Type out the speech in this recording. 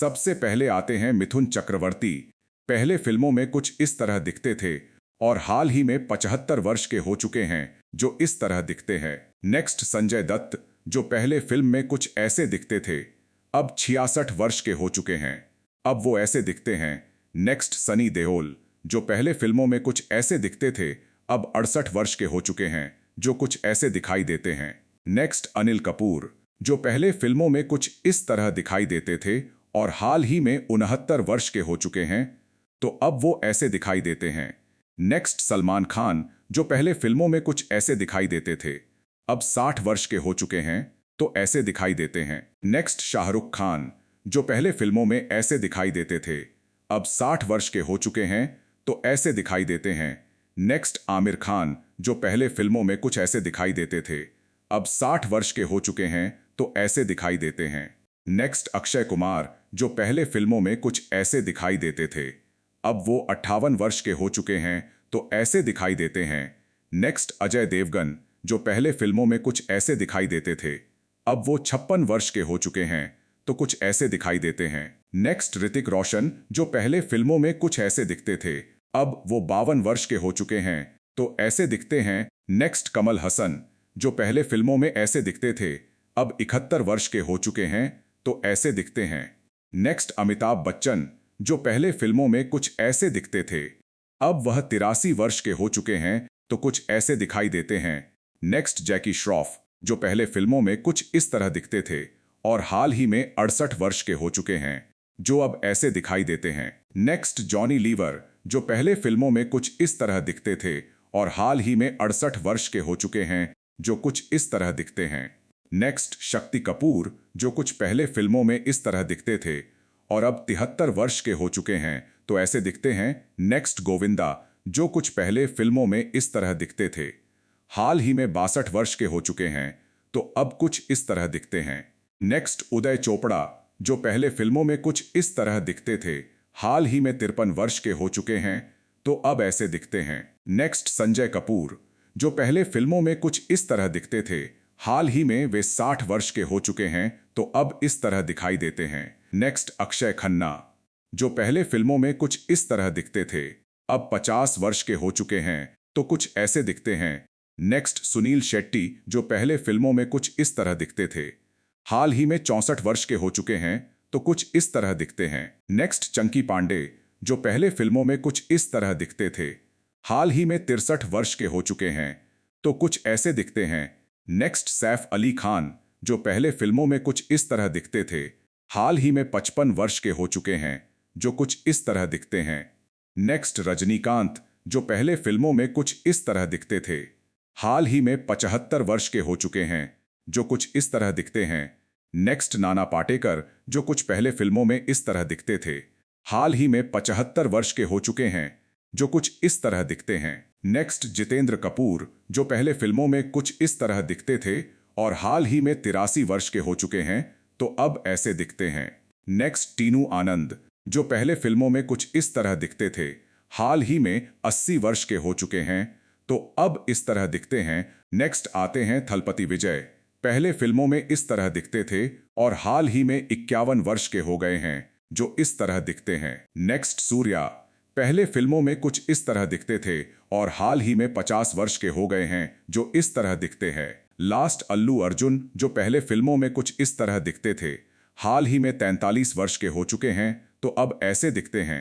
सबसे पहले आते हैं मिथुन चक्रवर्ती। पहले फिल्मों में कुछ इस तरह दिखते थे और हाल ही में 75 वर्ष के हो चुके हैं जो इस तरह दिखते हैं। नेक्स्ट संजय दत्त, जो पहले फिल्म में कुछ ऐसे दिखते थे, अब 66 वर्ष के हो चुके हैं, अब वो ऐसे दिखते हैं। नेक्स्ट सनी देओल, जो पहले फिल्मों में कुछ ऐसे दिखते थे, अब 68 वर्ष के हो चुके हैं, जो कुछ ऐसे दिखाई देते हैं। नेक्स्ट अनिल कपूर, जो पहले फिल्मों में कुछ इस तरह दिखाई देते थे और हाल ही में 69 वर्ष के हो चुके हैं, तो अब वो ऐसे दिखाई देते हैं। नेक्स्ट सलमान खान, जो पहले फिल्मों में कुछ ऐसे दिखाई देते थे, अब 60 वर्ष के हो चुके हैं, तो ऐसे दिखाई देते हैं। नेक्स्ट शाहरुख खान, जो पहले फिल्मों में ऐसे दिखाई देते थे, अब 60 वर्ष के हो चुके हैं, तो ऐसे दिखाई देते हैं। नेक्स्ट आमिर खान, जो पहले फिल्मों में कुछ ऐसे दिखाई देते थे, अब 60 वर्ष के हो चुके हैं, तो ऐसे दिखाई देते हैं। नेक्स्ट अक्षय कुमार, जो पहले फिल्मों में कुछ ऐसे दिखाई देते थे, अब वो 58 वर्ष के हो चुके हैं, तो ऐसे दिखाई देते हैं। नेक्स्ट अजय देवगन, जो पहले फिल्मों में कुछ ऐसे दिखाई देते थे, अब वो 56 वर्ष के हो चुके हैं, तो कुछ ऐसे दिखाई देते हैं। नेक्स्ट ऋतिक रोशन, जो पहले फिल्मों में कुछ ऐसे दिखते थे, अब वो 52 वर्ष के हो चुके हैं, तो ऐसे दिखते हैं। नेक्स्ट कमल हसन, जो पहले फिल्मों में ऐसे दिखते थे, अब 71 वर्ष के हो चुके हैं, तो ऐसे दिखते हैं। नेक्स्ट अमिताभ बच्चन, जो पहले फिल्मों में कुछ ऐसे दिखते थे, अब वह 83 वर्ष के हो चुके हैं, तो कुछ ऐसे दिखाई देते हैं। नेक्स्ट जैकी श्रॉफ, जो पहले फिल्मों में कुछ इस तरह दिखते थे और हाल ही में 68 वर्ष के हो चुके हैं, जो अब ऐसे दिखाई देते हैं। नेक्स्ट जॉनी लीवर, जो पहले फिल्मों में कुछ इस तरह दिखते थे और हाल ही में 68 वर्ष के हो चुके हैं, जो कुछ इस तरह दिखते हैं। नेक्स्ट शक्ति कपूर, जो कुछ पहले फिल्मों में इस तरह दिखते थे और अब 73 वर्ष के हो चुके हैं, तो ऐसे दिखते हैं। नेक्स्ट गोविंदा, जो कुछ पहले फिल्मों में इस तरह दिखते थे, हाल ही में 62 वर्ष के हो चुके हैं, तो अब कुछ इस तरह दिखते हैं। नेक्स्ट उदय चोपड़ा, जो पहले फिल्मों में कुछ इस तरह दिखते थे, हाल ही में 53 वर्ष के हो चुके हैं, तो अब ऐसे दिखते हैं। नेक्स्ट संजय कपूर, जो पहले फिल्मों में कुछ इस तरह दिखते थे, हाल ही में वे 60 वर्ष के हो चुके हैं, तो अब इस तरह दिखाई देते हैं। नेक्स्ट अक्षय खन्ना, जो पहले फिल्मों में कुछ इस तरह दिखते थे, अब 50 वर्ष के हो चुके हैं, तो कुछ ऐसे दिखते हैं। नेक्स्ट सुनील शेट्टी, जो पहले फिल्मों में कुछ इस तरह दिखते थे, हाल ही में 64 वर्ष के हो चुके हैं, तो कुछ इस तरह दिखते हैं। नेक्स्ट चंकी पांडे, जो पहले फिल्मों में कुछ इस तरह दिखते थे, हाल ही में 63 वर्ष के हो चुके हैं, तो कुछ ऐसे दिखते हैं। नेक्स्ट सैफ अली खान, जो पहले फिल्मों में कुछ इस तरह दिखते थे, हाल ही में 55 वर्ष के हो चुके हैं, जो कुछ इस तरह दिखते हैं। नेक्स्ट रजनीकांत, जो पहले फिल्मों में कुछ इस तरह दिखते थे, हाल ही में 75 वर्ष के हो चुके हैं, जो कुछ इस तरह दिखते हैं। नेक्स्ट नाना पाटेकर, जो कुछ पहले फिल्मों में इस तरह दिखते थे, हाल ही में 75 वर्ष के हो चुके हैं, जो कुछ इस तरह दिखते हैं। नेक्स्ट जितेंद्र कपूर, जो पहले फिल्मों में कुछ इस तरह दिखते थे और हाल ही में 83 वर्ष के हो चुके हैं, तो अब ऐसे दिखते हैं। नेक्स्ट टीनू आनंद, जो पहले फिल्मों में कुछ इस तरह दिखते थे, हाल ही में 80 वर्ष के हो चुके हैं, तो अब इस तरह दिखते हैं। नेक्स्ट आते हैं थलपति विजय, पहले फिल्मों में इस तरह दिखते थे और हाल ही में 51 वर्ष के हो गए हैं, जो इस तरह दिखते हैं। नेक्स्ट सूर्या, पहले फिल्मों में कुछ इस तरह दिखते थे और हाल ही में 50 वर्ष के हो गए हैं, जो इस तरह दिखते हैं। लास्ट अल्लू अर्जुन, जो पहले फिल्मों में कुछ इस तरह दिखते थे, हाल ही में 43 वर्ष के हो चुके हैं, तो अब ऐसे दिखते हैं।